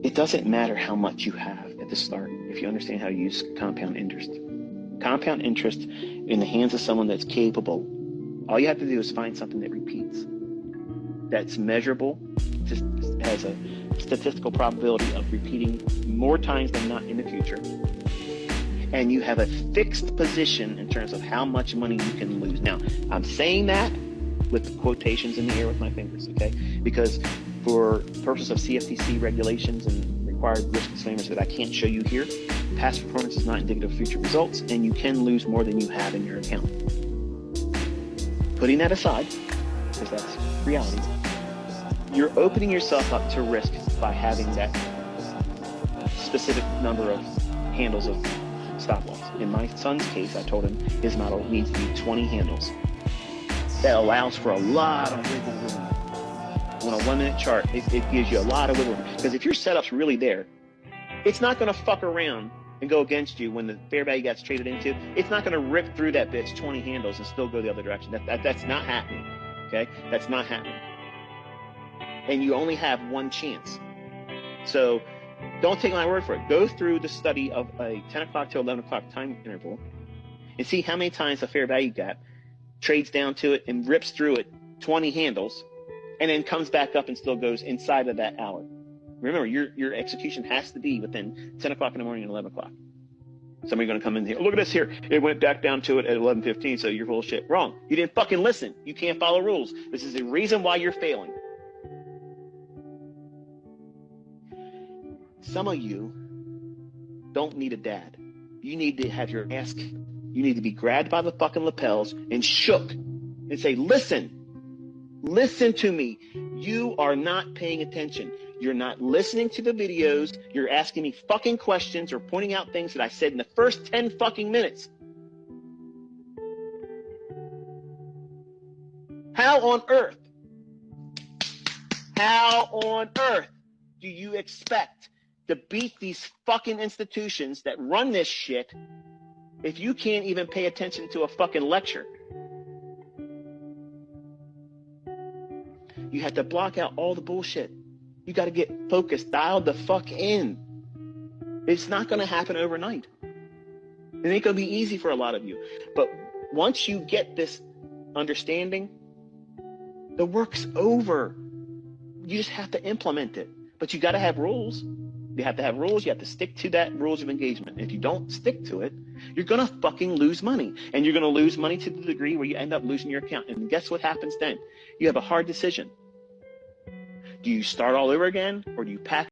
It doesn't matter how much you have at the start if you understand how to use compound interest. Compound interest in the hands of someone that's capable, all you have to do is find something that repeats, that's measurable, just has a statistical probability of repeating more times than not in the future, and you have a fixed position in terms of how much money you can lose. Now, I'm saying that with quotations in the air with my fingers, okay? Because for purposes of CFTC regulations and required risk disclaimers that I can't show you here, past performance is not indicative of future results, and you can lose more than you have in your account. Putting that aside, because that's reality, you're opening yourself up to risk by having that specific number of handles of stop loss. In my son's case, I told him his model needs to be 20 handles. That allows for a lot of wiggle room. On a 1 minute chart, it gives you a lot of wiggle room. Because if your setup's really there, it's not going to fuck around and go against you when the fair value gets traded into. It's not going to rip through that bitch 20 handles and still go the other direction. That's not happening. Okay? That's not happening. And you only have one chance. So don't take my word for it. Go through the study of a 10 o'clock to 11 o'clock time interval and see how many times the fair value gap trades down to it and rips through it 20 handles and then comes back up and still goes inside of that hour. Remember, your execution has to be within 10 o'clock in the morning and 11 o'clock. Somebody's going to come in here. Look at this here. It went back down to it at 11:15, so you're full of shit. Wrong. You didn't fucking listen. You can't follow rules. This is the reason why you're failing. Some of you don't need a dad. You need to have your ass kicked. You need to be grabbed by the fucking lapels and shook and say, listen to me. You are not paying attention. You're not listening to the videos. You're asking me fucking questions or pointing out things that I said in the first 10 fucking minutes. How on earth do you expect to beat these fucking institutions that run this shit if you can't even pay attention to a fucking lecture? You have to block out all the bullshit. You got to get focused, dialed the fuck in. It's not going to happen overnight. It ain't going to be easy for a lot of you. But once you get this understanding, the work's over. You just have to implement it. But you got to have rules. You have to have rules. You have to stick to that rules of engagement. If you don't stick to it, you're going to fucking lose money. And you're going to lose money to the degree where you end up losing your account. And guess what happens then? You have a hard decision. Do you start all over again, or do you pack